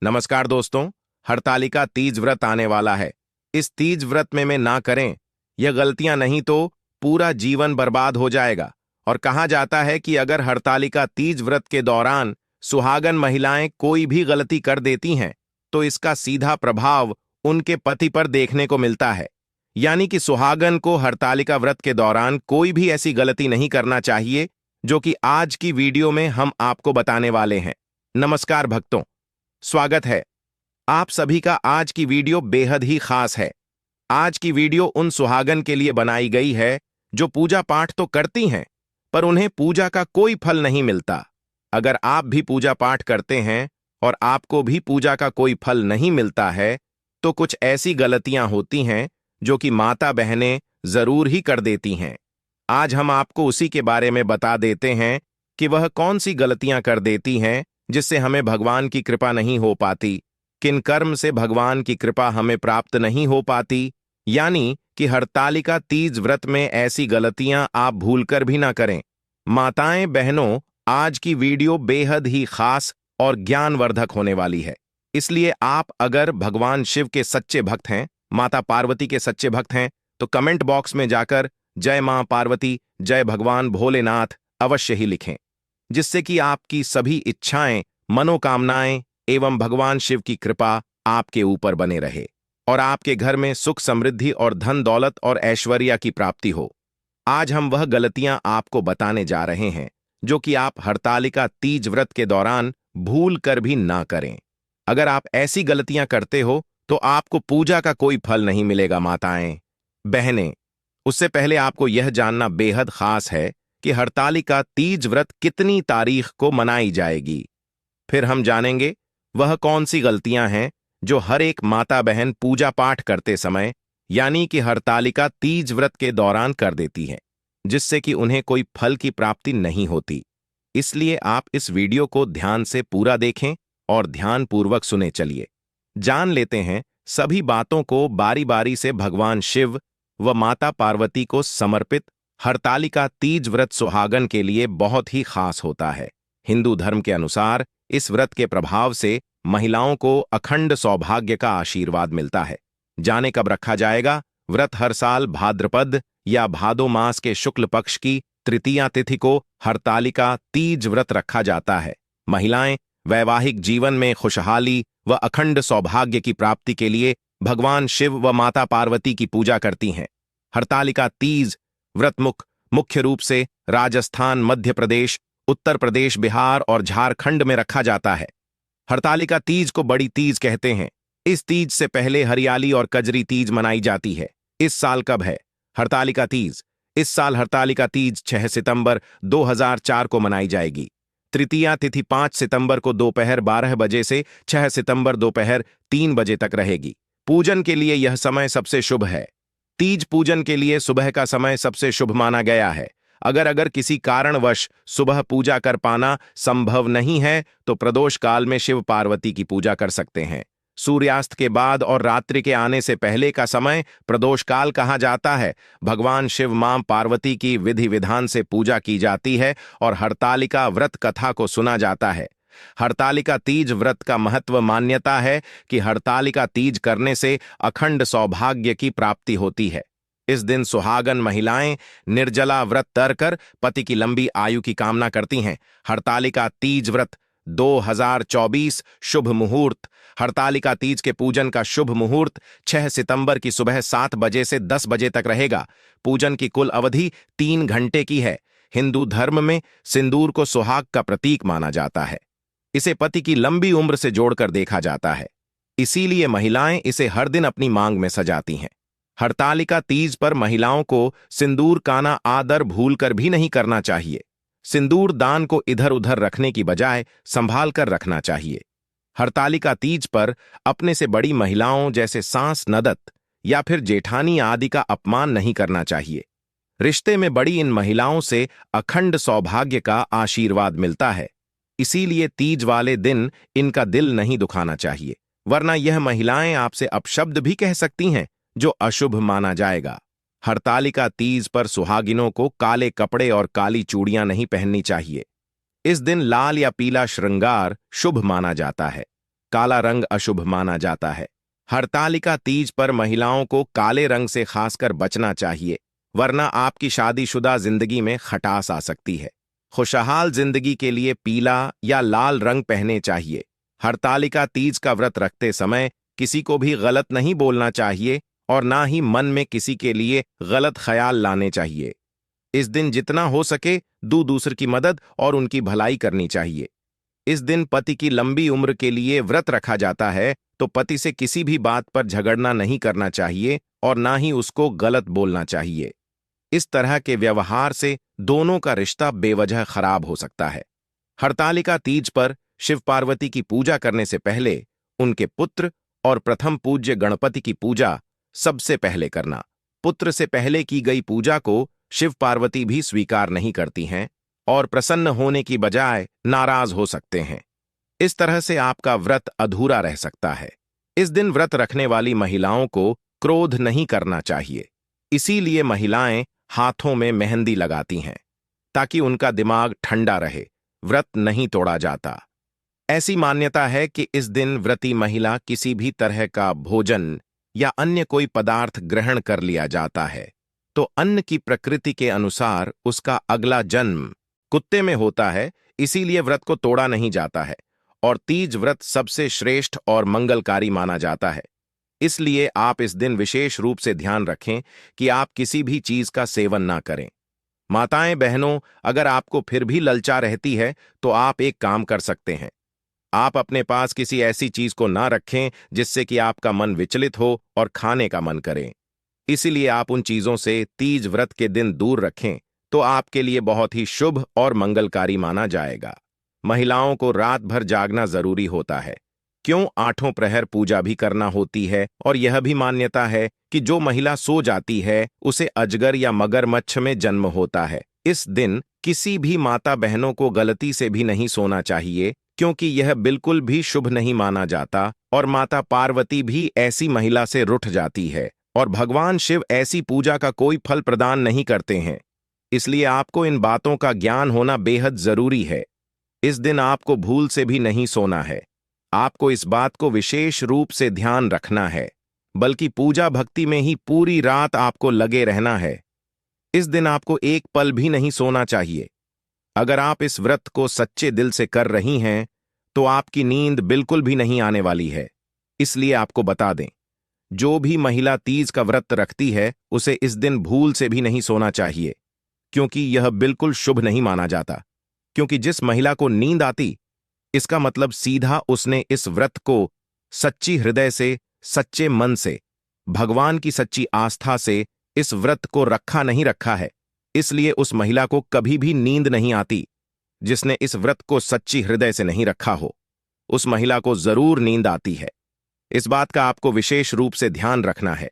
नमस्कार दोस्तों। हरतालिका तीज व्रत आने वाला है। इस तीज व्रत में ना करें यह गलतियां, नहीं तो पूरा जीवन बर्बाद हो जाएगा। और कहा जाता है कि अगर हरतालिका तीज व्रत के दौरान सुहागन महिलाएं कोई भी गलती कर देती हैं तो इसका सीधा प्रभाव उनके पति पर देखने को मिलता है। यानी कि सुहागन को हरतालिका व्रत के दौरान कोई भी ऐसी गलती नहीं करना चाहिए, जो कि आज की वीडियो में हम आपको बताने वाले हैं। नमस्कार भक्तों, स्वागत है आप सभी का। आज की वीडियो बेहद ही खास है। आज की वीडियो उन सुहागन के लिए बनाई गई है जो पूजा पाठ तो करती हैं पर उन्हें पूजा का कोई फल नहीं मिलता। अगर आप भी पूजा पाठ करते हैं और आपको भी पूजा का कोई फल नहीं मिलता है तो कुछ ऐसी गलतियां होती हैं जो कि माता बहनें जरूर ही कर देती हैं। आज हम आपको उसी के बारे में बता देते हैं कि वह कौन सी गलतियां कर देती हैं जिससे हमें भगवान की कृपा नहीं हो पाती, किन कर्म से भगवान की कृपा हमें प्राप्त नहीं हो पाती। यानी कि हरतालिका तीज व्रत में ऐसी गलतियां आप भूलकर भी ना करें। माताएं बहनों, आज की वीडियो बेहद ही खास और ज्ञानवर्धक होने वाली है। इसलिए आप अगर भगवान शिव के सच्चे भक्त हैं, माता पार्वती के सच्चे भक्त हैं, तो कमेंट बॉक्स में जाकर जय मां पार्वती, जय भगवान भोलेनाथ अवश्य ही लिखें, जिससे कि आपकी सभी इच्छाएं, मनोकामनाएं एवं भगवान शिव की कृपा आपके ऊपर बने रहे और आपके घर में सुख समृद्धि और धन दौलत और ऐश्वर्या की प्राप्ति हो। आज हम वह गलतियां आपको बताने जा रहे हैं जो कि आप हरतालिका तीज व्रत के दौरान भूल कर भी ना करें। अगर आप ऐसी गलतियां करते हो तो आपको पूजा का कोई फल नहीं मिलेगा। माताएं बहनें, उससे पहले आपको यह जानना बेहद खास है कि हरतालिका तीज व्रत कितनी तारीख को मनाई जाएगी। फिर हम जानेंगे वह कौन सी गलतियां हैं जो हर एक माता बहन पूजा पाठ करते समय यानी कि हरतालिका तीज व्रत के दौरान कर देती है, जिससे कि उन्हें कोई फल की प्राप्ति नहीं होती। इसलिए आप इस वीडियो को ध्यान से पूरा देखें और ध्यानपूर्वक सुने। चलिए जान लेते हैं सभी बातों को बारी बारी से। भगवान शिव व माता पार्वती को समर्पित हरतालिका तीज व्रत सुहागन के लिए बहुत ही खास होता है। हिंदू धर्म के अनुसार इस व्रत के प्रभाव से महिलाओं को अखंड सौभाग्य का आशीर्वाद मिलता है। जाने कब रखा जाएगा? व्रत हर साल भाद्रपद या भादो मास के शुक्ल पक्ष की तृतीया तिथि को हरतालिका तीज व्रत रखा जाता है। महिलाएं वैवाहिक जीवन में खुशहाली व अखंड सौभाग्य की प्राप्ति के लिए भगवान शिव व माता पार्वती की पूजा करती हैं। हरतालिका तीज व्रत मुख्य रूप से राजस्थान, मध्य प्रदेश, उत्तर प्रदेश, बिहार और झारखंड में रखा जाता है। हरतालिका तीज को बड़ी तीज कहते हैं। इस तीज से पहले हरियाली और कजरी तीज मनाई जाती है। इस साल कब है हरतालिका तीज? इस साल हरतालिका तीज 6 सितंबर 2004 को मनाई जाएगी। तृतीया तिथि 5 सितंबर को दोपहर 12 बजे से 6 सितंबर दोपहर 3 बजे तक रहेगी। पूजन के लिए यह समय सबसे शुभ है। तीज पूजन के लिए सुबह का समय सबसे शुभ माना गया है। अगर किसी कारणवश सुबह पूजा कर पाना संभव नहीं है तो प्रदोष काल में शिव पार्वती की पूजा कर सकते हैं। सूर्यास्त के बाद और रात्रि के आने से पहले का समय प्रदोष काल कहा जाता है। भगवान शिव मां पार्वती की विधि विधान से पूजा की जाती है और हरतालिका व्रत कथा को सुना जाता है। हरतालिका तीज व्रत का महत्व मान्यता है कि हरतालिका तीज करने से अखंड सौभाग्य की प्राप्ति होती है। इस दिन सुहागन महिलाएं निर्जला व्रत कर पति की लंबी आयु की कामना करती हैं। हरतालिका तीज व्रत 2024 शुभ मुहूर्त। हरतालिका तीज के पूजन का शुभ मुहूर्त 6 सितंबर की सुबह 7 बजे से 10 बजे तक रहेगा। पूजन की कुल अवधि 3 घंटे की है। हिंदू धर्म में सिंदूर को सुहाग का प्रतीक माना जाता है। इसे पति की लंबी उम्र से जोड़कर देखा जाता है। इसीलिए महिलाएं इसे हर दिन अपनी मांग में सजाती हैं। हरतालिका तीज पर महिलाओं को सिंदूर काना आदर भूलकर भी नहीं करना चाहिए। सिंदूर दान को इधर उधर रखने की बजाय संभाल कर रखना चाहिए। हरतालिका तीज पर अपने से बड़ी महिलाओं जैसे सास, ननद या फिर जेठानी आदि का अपमान नहीं करना चाहिए। रिश्ते में बड़ी इन महिलाओं से अखंड सौभाग्य का आशीर्वाद मिलता है। इसीलिए तीज वाले दिन इनका दिल नहीं दुखाना चाहिए, वरना यह महिलाएं आपसे अपशब्द भी कह सकती हैं जो अशुभ माना जाएगा। हरतालिका तीज पर सुहागिनों को काले कपड़े और काली चूड़ियां नहीं पहननी चाहिए। इस दिन लाल या पीला श्रृंगार शुभ माना जाता है। काला रंग अशुभ माना जाता है। हरतालिका तीज पर महिलाओं को काले रंग से खासकर बचना चाहिए, वरना आपकी शादीशुदा जिंदगी में खटास आ सकती है। खुशहाल जिंदगी के लिए पीला या लाल रंग पहने चाहिए। हरतालिका तीज का व्रत रखते समय किसी को भी गलत नहीं बोलना चाहिए और ना ही मन में किसी के लिए गलत ख्याल लाने चाहिए। इस दिन जितना हो सके दूसरे की मदद और उनकी भलाई करनी चाहिए। इस दिन पति की लंबी उम्र के लिए व्रत रखा जाता है, तो पति से किसी भी बात पर झगड़ना नहीं करना चाहिए और ना ही उसको गलत बोलना चाहिए। इस तरह के व्यवहार से दोनों का रिश्ता बेवजह खराब हो सकता है। हरतालिका तीज पर शिव पार्वती की पूजा करने से पहले उनके पुत्र और प्रथम पूज्य गणपति की पूजा सबसे पहले करना। पुत्र से पहले की गई पूजा को शिव पार्वती भी स्वीकार नहीं करती हैं और प्रसन्न होने की बजाय नाराज हो सकते हैं। इस तरह से आपका व्रत अधूरा रह सकता है। इस दिन व्रत रखने वाली महिलाओं को क्रोध नहीं करना चाहिए, इसीलिए महिलाएं हाथों में मेहंदी लगाती हैं ताकि उनका दिमाग ठंडा रहे। व्रत नहीं तोड़ा जाता। ऐसी मान्यता है कि इस दिन व्रती महिला किसी भी तरह का भोजन या अन्य कोई पदार्थ ग्रहण कर लिया जाता है तो अन्न की प्रकृति के अनुसार उसका अगला जन्म कुत्ते में होता है, इसीलिए व्रत को तोड़ा नहीं जाता है और तीज व्रत सबसे श्रेष्ठ और मंगलकारी माना जाता है। इसलिए आप इस दिन विशेष रूप से ध्यान रखें कि आप किसी भी चीज का सेवन ना करें। माताएं बहनों, अगर आपको फिर भी ललचा रहती है तो आप एक काम कर सकते हैं। आप अपने पास किसी ऐसी चीज को ना रखें जिससे कि आपका मन विचलित हो और खाने का मन करे। इसीलिए आप उन चीजों से तीज व्रत के दिन दूर रखें तो आपके लिए बहुत ही शुभ और मंगलकारी माना जाएगा। महिलाओं को रात भर जागना जरूरी होता है, क्यों 8 प्रहर पूजा भी करना होती है और यह भी मान्यता है कि जो महिला सो जाती है उसे अजगर या मगरमच्छ में जन्म होता है। इस दिन किसी भी माता बहनों को गलती से भी नहीं सोना चाहिए, क्योंकि यह बिल्कुल भी शुभ नहीं माना जाता और माता पार्वती भी ऐसी महिला से रुठ जाती है और भगवान शिव ऐसी पूजा का कोई फल प्रदान नहीं करते हैं। इसलिए आपको इन बातों का ज्ञान होना बेहद जरूरी है। इस दिन आपको भूल से भी नहीं सोना है। आपको इस बात को विशेष रूप से ध्यान रखना है, बल्कि पूजा भक्ति में ही पूरी रात आपको लगे रहना है। इस दिन आपको एक पल भी नहीं सोना चाहिए। अगर आप इस व्रत को सच्चे दिल से कर रही हैं तो आपकी नींद बिल्कुल भी नहीं आने वाली है। इसलिए आपको बता दें, जो भी महिला तीज का व्रत रखती है उसे इस दिन भूल से भी नहीं सोना चाहिए, क्योंकि यह बिल्कुल शुभ नहीं माना जाता। क्योंकि जिस महिला को नींद आती, इसका मतलब सीधा उसने इस व्रत को सच्ची हृदय से, सच्चे मन से, भगवान की सच्ची आस्था से इस व्रत को रखा नहीं रखा है। इसलिए उस महिला को कभी भी नींद नहीं आती। जिसने इस व्रत को सच्ची हृदय से नहीं रखा हो, उस महिला को जरूर नींद आती है। इस बात का आपको विशेष रूप से ध्यान रखना है।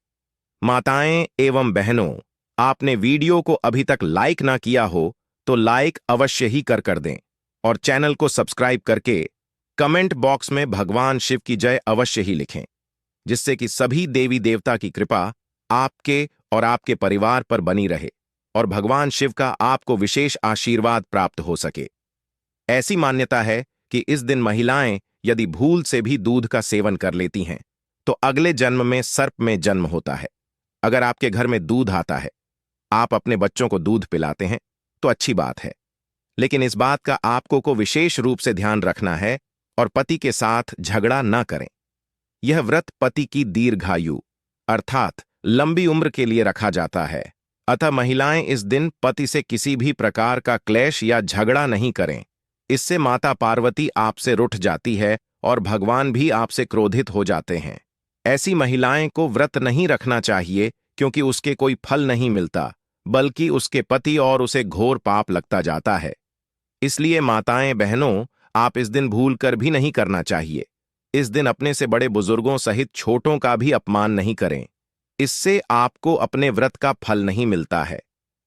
माताएं एवं बहनों, आपने वीडियो को अभी तक लाइक ना किया हो तो लाइक अवश्य ही कर दें और चैनल को सब्सक्राइब करके कमेंट बॉक्स में भगवान शिव की जय अवश्य ही लिखें, जिससे कि सभी देवी देवता की कृपा आपके और आपके परिवार पर बनी रहे और भगवान शिव का आपको विशेष आशीर्वाद प्राप्त हो सके। ऐसी मान्यता है कि इस दिन महिलाएं यदि भूल से भी दूध का सेवन कर लेती हैं तो अगले जन्म में सर्प में जन्म होता है। अगर आपके घर में दूध आता है, आप अपने बच्चों को दूध पिलाते हैं तो अच्छी बात है, लेकिन इस बात का आपको को विशेष रूप से ध्यान रखना है और पति के साथ झगड़ा ना करें। यह व्रत पति की दीर्घायु अर्थात लंबी उम्र के लिए रखा जाता है। अतः महिलाएं इस दिन पति से किसी भी प्रकार का क्लेश या झगड़ा नहीं करें। इससे माता पार्वती आपसे रुठ जाती है और भगवान भी आपसे क्रोधित हो जाते हैं। ऐसी महिलाएं को व्रत नहीं रखना चाहिए, क्योंकि उसके कोई फल नहीं मिलता, बल्कि उसके पति और उसे घोर पाप लगता जाता है। इसलिए माताएं बहनों, आप इस दिन भूल कर भी नहीं करना चाहिए। इस दिन अपने से बड़े बुजुर्गों सहित छोटों का भी अपमान नहीं करें। इससे आपको अपने व्रत का फल नहीं मिलता है।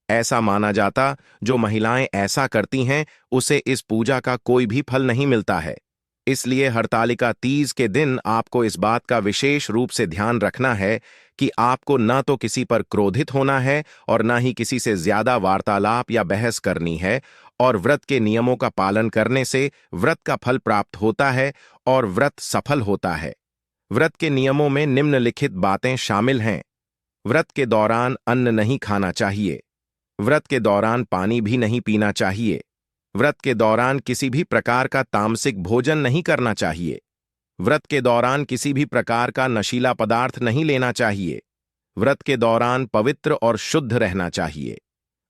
ऐसा माना जाता, जो महिलाएं ऐसा करती हैं उसे इस पूजा का कोई भी फल नहीं मिलता है। इसलिए हरतालिका तीज के दिन आपको इस बात का विशेष रूप से ध्यान रखना है कि आपको न तो किसी पर क्रोधित होना है और न ही किसी से ज्यादा वार्तालाप या बहस करनी है, और व्रत के नियमों का पालन करने से व्रत का फल प्राप्त होता है और व्रत सफल होता है। व्रत के नियमों में निम्नलिखित बातें शामिल हैं। व्रत के दौरान अन्न नहीं खाना चाहिए। व्रत के दौरान पानी भी नहीं पीना चाहिए। व्रत के दौरान किसी भी प्रकार का तामसिक भोजन नहीं करना चाहिए। व्रत के दौरान किसी भी प्रकार का नशीला पदार्थ नहीं लेना चाहिए। व्रत के दौरान पवित्र और शुद्ध रहना चाहिए।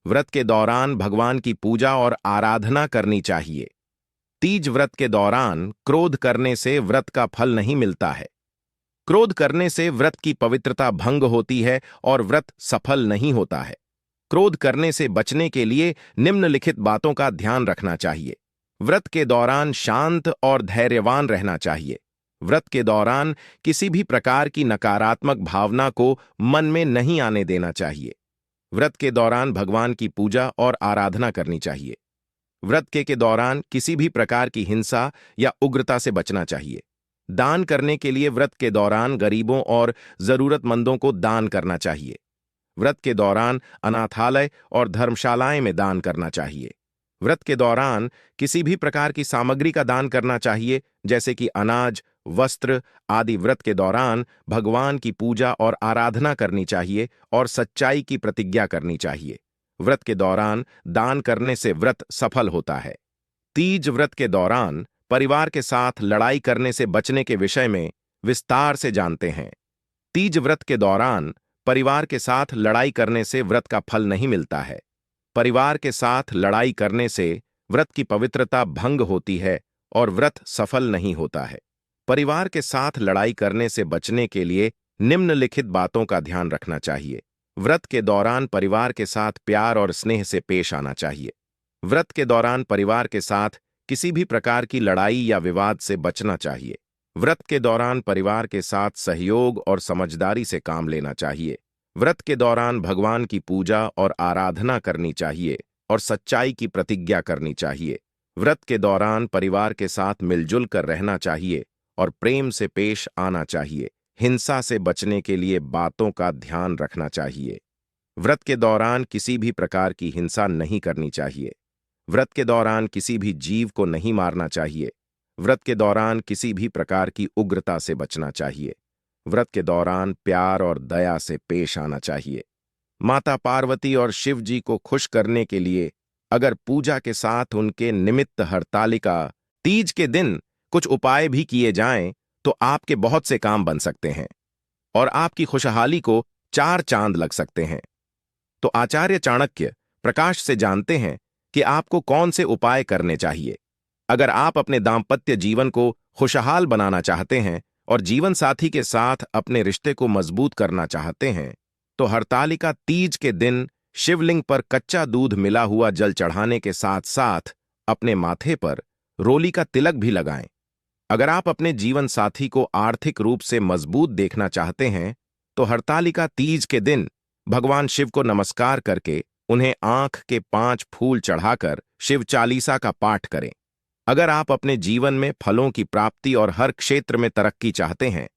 व्रत के दौरान भगवान की पूजा और आराधना करनी चाहिए। तीज व्रत के दौरान क्रोध करने से व्रत का फल नहीं मिलता है। क्रोध करने से व्रत की पवित्रता भंग होती है और व्रत सफल नहीं होता है। क्रोध करने से बचने के लिए निम्नलिखित बातों का ध्यान रखना चाहिए। व्रत के दौरान शांत और धैर्यवान रहना चाहिए। व्रत के दौरान किसी भी प्रकार की नकारात्मक भावना को मन में नहीं आने देना चाहिए। व्रत के दौरान भगवान की पूजा और आराधना करनी चाहिए। व्रत के दौरान किसी भी प्रकार की हिंसा या उग्रता से बचना चाहिए। दान करने के लिए व्रत के दौरान गरीबों और जरूरतमंदों को दान करना चाहिए। व्रत के दौरान अनाथालय और धर्मशालाएं में दान करना चाहिए। व्रत के दौरान किसी भी प्रकार की सामग्री का दान करना चाहिए, जैसे कि अनाज, वस्त्र आदि। व्रत के दौरान भगवान की पूजा और आराधना करनी चाहिए और सच्चाई की प्रतिज्ञा करनी चाहिए। व्रत के दौरान दान करने से व्रत सफल होता है। तीज व्रत के दौरान परिवार के साथ लड़ाई करने से बचने के विषय में विस्तार से जानते हैं। तीज व्रत के दौरान परिवार के साथ लड़ाई करने से व्रत का फल नहीं मिलता है। परिवार के साथ लड़ाई करने से व्रत की पवित्रता भंग होती है और व्रत सफल नहीं होता है। परिवार के साथ लड़ाई करने से बचने के लिए निम्नलिखित बातों का ध्यान रखना चाहिए। व्रत के दौरान परिवार के साथ प्यार और स्नेह से पेश आना चाहिए। व्रत के दौरान परिवार के साथ किसी भी प्रकार की लड़ाई या विवाद से बचना चाहिए। व्रत के दौरान परिवार के साथ सहयोग और समझदारी से काम लेना चाहिए। व्रत के दौरान भगवान की पूजा और आराधना करनी चाहिए और सच्चाई की प्रतिज्ञा करनी चाहिए। व्रत के दौरान परिवार के साथ मिलजुल कर रहना चाहिए और प्रेम से पेश आना चाहिए। हिंसा से बचने के लिए बातों का ध्यान रखना चाहिए। व्रत के दौरान किसी भी प्रकार की हिंसा नहीं करनी चाहिए। व्रत के दौरान किसी भी जीव को नहीं मारना चाहिए। व्रत के दौरान किसी भी प्रकार की उग्रता से बचना चाहिए। व्रत के दौरान प्यार और दया से पेश आना चाहिए। माता पार्वती और शिव जी को खुश करने के लिए अगर पूजा के साथ उनके निमित्त हरतालिका तीज के दिन कुछ उपाय भी किए जाएं तो आपके बहुत से काम बन सकते हैं और आपकी खुशहाली को 4 चांद लग सकते हैं। तो आचार्य चाणक्य प्रकाश से जानते हैं कि आपको कौन से उपाय करने चाहिए। अगर आप अपने दाम्पत्य जीवन को खुशहाल बनाना चाहते हैं और जीवन साथी के साथ अपने रिश्ते को मजबूत करना चाहते हैं, तो हरतालिका तीज के दिन शिवलिंग पर कच्चा दूध मिला हुआ जल चढ़ाने के साथ साथ अपने माथे पर रोली का तिलक भी लगाएं। अगर आप अपने जीवन साथी को आर्थिक रूप से मजबूत देखना चाहते हैं, तो हरतालिका तीज के दिन भगवान शिव को नमस्कार करके उन्हें आंख के 5 फूल चढ़ाकर शिव चालीसा का पाठ करें। अगर आप अपने जीवन में फलों की प्राप्ति और हर क्षेत्र में तरक्की चाहते हैं,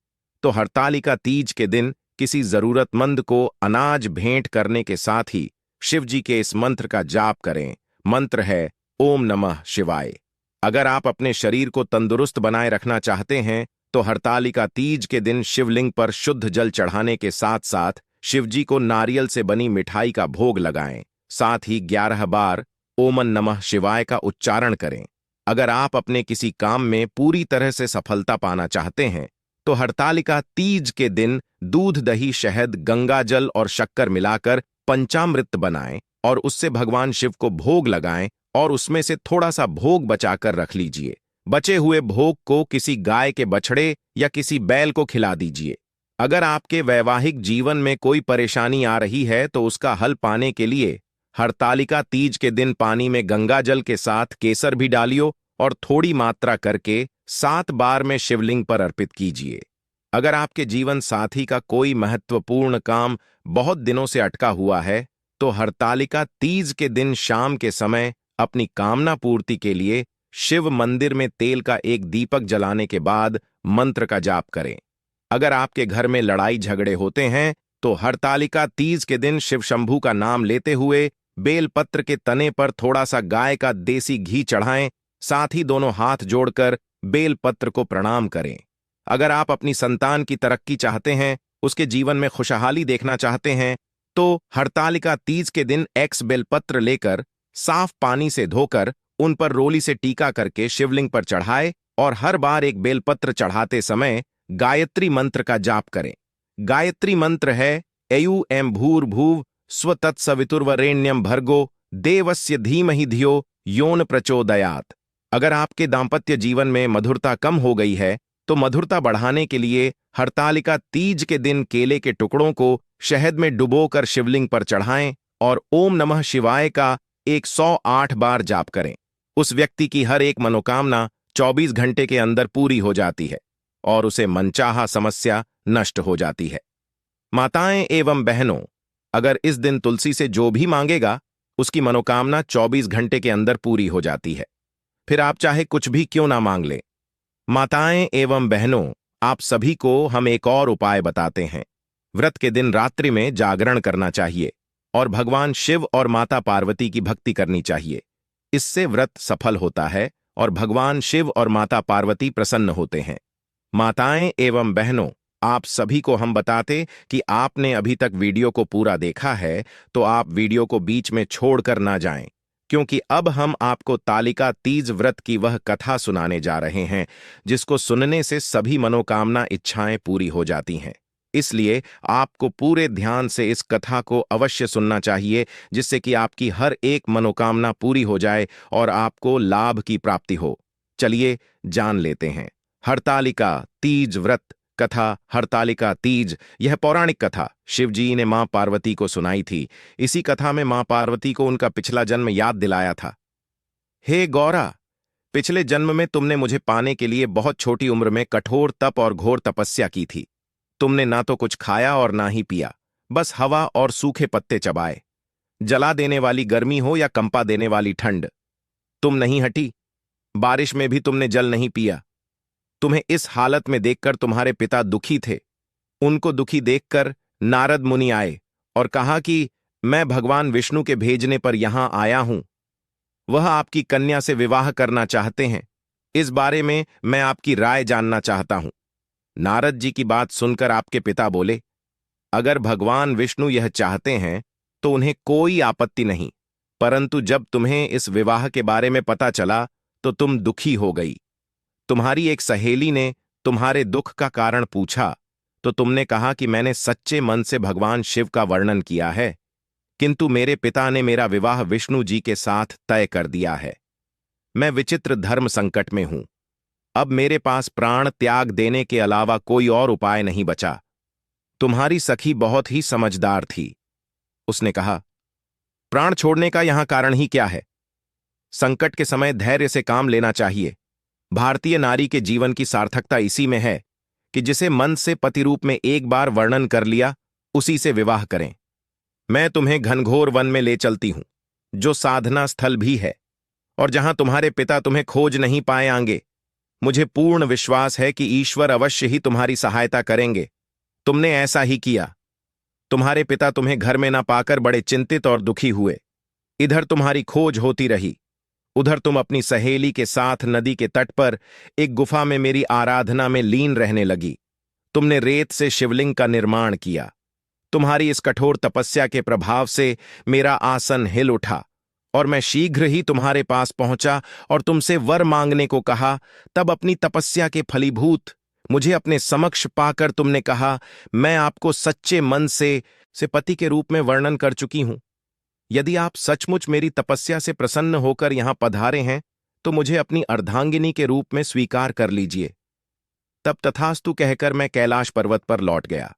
तो हरतालिका तीज के दिन किसी जरूरतमंद को अनाज भेंट करने के साथ ही शिव जी के इस मंत्र का जाप करें। मंत्र है ओम नमः शिवाय। अगर आप अपने शरीर को तंदुरुस्त बनाए रखना चाहते हैं, तो हरतालिका तीज के दिन शिवलिंग पर शुद्ध जल चढ़ाने के साथ साथ शिवजी को नारियल से बनी मिठाई का भोग लगाएं। साथ ही 11 बार ओम नमः शिवाय का उच्चारण करें। अगर आप अपने किसी काम में पूरी तरह से सफलता पाना चाहते हैं, तो हरतालिका तीज के दिन दूध, दही, शहद, गंगा जल और शक्कर मिलाकर पंचामृत बनाएं और उससे भगवान शिव को भोग लगाएं और उसमें से थोड़ा सा भोग बचाकर रख लीजिए। बचे हुए भोग को किसी गाय के बछड़े या किसी बैल को खिला दीजिए। अगर आपके वैवाहिक जीवन में कोई परेशानी आ रही है, तो उसका हल पाने के लिए हरतालिका तीज के दिन पानी में गंगा जल के साथ केसर भी डालियो और थोड़ी मात्रा करके 7 बार में शिवलिंग पर अर्पित कीजिए। अगर आपके जीवन साथी का कोई महत्वपूर्ण काम बहुत दिनों से अटका हुआ है, तो हरतालिका तीज के दिन शाम के समय अपनी कामना पूर्ति के लिए शिव मंदिर में तेल का एक दीपक जलाने के बाद मंत्र का जाप करें। अगर आपके घर में लड़ाई झगड़े होते हैं तो हरतालिका तीज के दिन शिव शंभू का नाम लेते हुए बेलपत्र के तने पर थोड़ा सा गाय का देसी घी चढ़ाएं। साथ ही दोनों हाथ जोड़कर बेलपत्र को प्रणाम करें। अगर आप अपनी संतान की तरक्की चाहते हैं, उसके जीवन में खुशहाली देखना चाहते हैं, तो हरतालिका तीज के दिन एक्स बेलपत्र लेकर साफ पानी से धोकर उन पर रोली से टीका करके शिवलिंग पर चढ़ाए और हर बार एक बेलपत्र चढ़ाते समय गायत्री मंत्र का जाप करें। गायत्री मंत्र है एयु एम भूर्भुव स्वतत्सवितुर्वरेण्यम भर्गो देवस्य धीमहि धियो योन प्रचोदयात्। अगर आपके दांपत्य जीवन में मधुरता कम हो गई है तो मधुरता बढ़ाने के लिए हरतालिका तीज के दिन केले के टुकड़ों को शहद में डुबोकर शिवलिंग पर चढ़ाएं और ओम नमः शिवाय का 108 बार जाप करें। उस व्यक्ति की हर एक मनोकामना 24 घंटे के अंदर पूरी हो जाती है और उसे मनचाहा समस्या नष्ट हो जाती है। माताएं एवं बहनों, अगर इस दिन तुलसी से जो भी मांगेगा उसकी मनोकामना 24 घंटे के अंदर पूरी हो जाती है। फिर आप चाहे कुछ भी क्यों ना मांग लें। माताएं एवं बहनों, आप सभी को हम एक और उपाय बताते हैं। व्रत के दिन रात्रि में जागरण करना चाहिए और भगवान शिव और माता पार्वती की भक्ति करनी चाहिए। इससे व्रत सफल होता है और भगवान शिव और माता पार्वती प्रसन्न होते हैं। माताएं एवं बहनों, आप सभी को हम बताते कि आपने अभी तक वीडियो को पूरा देखा है तो आप वीडियो को बीच में छोड़कर ना जाएं, क्योंकि अब हम आपको तालिका तीज व्रत की वह कथा सुनाने जा रहे हैं जिसको सुनने से सभी मनोकामना इच्छाएं पूरी हो जाती हैं। इसलिए आपको पूरे ध्यान से इस कथा को अवश्य सुनना चाहिए, जिससे कि आपकी हर एक मनोकामना पूरी हो जाए और आपको लाभ की प्राप्ति हो। चलिए जान लेते हैं हरतालिका तीज व्रत कथा। हरतालिका तीज यह पौराणिक कथा शिवजी ने मां पार्वती को सुनाई थी। इसी कथा में मां पार्वती को उनका पिछला जन्म याद दिलाया था। हे गौरा, पिछले जन्म में तुमने मुझे पाने के लिए बहुत छोटी उम्र में कठोर तप और घोर तपस्या की थी। तुमने ना तो कुछ खाया और ना ही पिया, बस हवा और सूखे पत्ते चबाए। जला देने वाली गर्मी हो या कंपा देने वाली ठंड, तुम नहीं हटी। बारिश में भी तुमने जल नहीं पिया। तुम्हें इस हालत में देखकर तुम्हारे पिता दुखी थे। उनको दुखी देखकर नारद मुनि आए और कहा कि मैं भगवान विष्णु के भेजने पर यहां आया हूं। वह आपकी कन्या से विवाह करना चाहते हैं। इस बारे में मैं आपकी राय जानना चाहता हूं। नारद जी की बात सुनकर आपके पिता बोले, अगर भगवान विष्णु यह चाहते हैं तो उन्हें कोई आपत्ति नहीं, परंतु जब तुम्हें इस विवाह के बारे में पता चला तो तुम दुखी हो गई। तुम्हारी एक सहेली ने तुम्हारे दुख का कारण पूछा तो तुमने कहा कि मैंने सच्चे मन से भगवान शिव का वर्णन किया है, किंतु मेरे पिता ने मेरा विवाह विष्णु जी के साथ तय कर दिया है। मैं विचित्र धर्म संकट में हूं। अब मेरे पास प्राण त्याग देने के अलावा कोई और उपाय नहीं बचा। तुम्हारी सखी बहुत ही समझदार थी। उसने कहा, प्राण छोड़ने का यहां कारण ही क्या है? संकट के समय धैर्य से काम लेना चाहिए। भारतीय नारी के जीवन की सार्थकता इसी में है कि जिसे मन से पति रूप में एक बार वर्णन कर लिया, उसी से विवाह करें। मैं तुम्हें घनघोर वन में ले चलती हूं, जो साधना स्थल भी है, और जहां तुम्हारे पिता तुम्हें खोज नहीं पाएंगे। मुझे पूर्ण विश्वास है कि ईश्वर अवश्य ही तुम्हारी सहायता करेंगे। तुमने ऐसा ही किया। तुम्हारे पिता तुम्हें घर में ना पाकर बड़े चिंतित और दुखी हुए। इधर तुम्हारी खोज होती रही, उधर तुम अपनी सहेली के साथ नदी के तट पर एक गुफा में मेरी आराधना में लीन रहने लगी। तुमने रेत से शिवलिंग का निर्माण किया। तुम्हारी इस कठोर तपस्या के प्रभाव से मेरा आसन हिल उठा और मैं शीघ्र ही तुम्हारे पास पहुंचा और तुमसे वर मांगने को कहा। तब अपनी तपस्या के फलीभूत मुझे अपने समक्ष पाकर तुमने कहा, मैं आपको सच्चे मन से पति के रूप में वर्णन कर चुकी हूं। यदि आप सचमुच मेरी तपस्या से प्रसन्न होकर यहां पधारे हैं तो मुझे अपनी अर्धांगिनी के रूप में स्वीकार कर लीजिए। तब तथास्तु कहकर मैं कैलाश पर्वत पर लौट गया।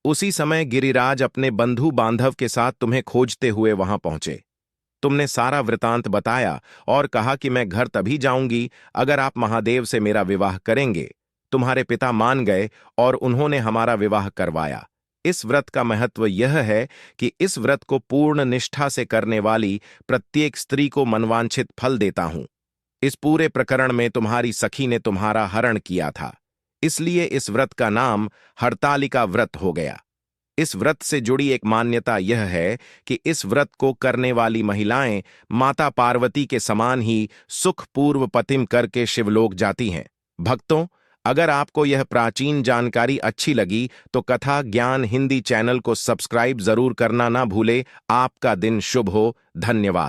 उसी समय गिरिराज अपने बंधु बांधव के साथ तुम्हें खोजते हुए वहां पहुंचे। तुमने सारा वृतांत बताया और कहा कि मैं घर तभी जाऊंगी अगर आप महादेव से मेरा विवाह करेंगे। तुम्हारे पिता मान गए और उन्होंने हमारा विवाह करवाया। इस व्रत का महत्व यह है कि इस व्रत को पूर्ण निष्ठा से करने वाली प्रत्येक स्त्री को मनवांछित फल देता हूं। इस पूरे प्रकरण में तुम्हारी सखी ने तुम्हारा हरण किया था, इसलिए इस व्रत का नाम हरतालिका व्रत हो गया। इस व्रत से जुड़ी एक मान्यता यह है कि इस व्रत को करने वाली महिलाएं माता पार्वती के समान ही सुखपूर्व पतिम करके शिवलोक जाती हैं। भक्तों, अगर आपको यह प्राचीन जानकारी अच्छी लगी तो कथा ज्ञान हिंदी चैनल को सब्सक्राइब जरूर करना ना भूले। आपका दिन शुभ हो। धन्यवाद।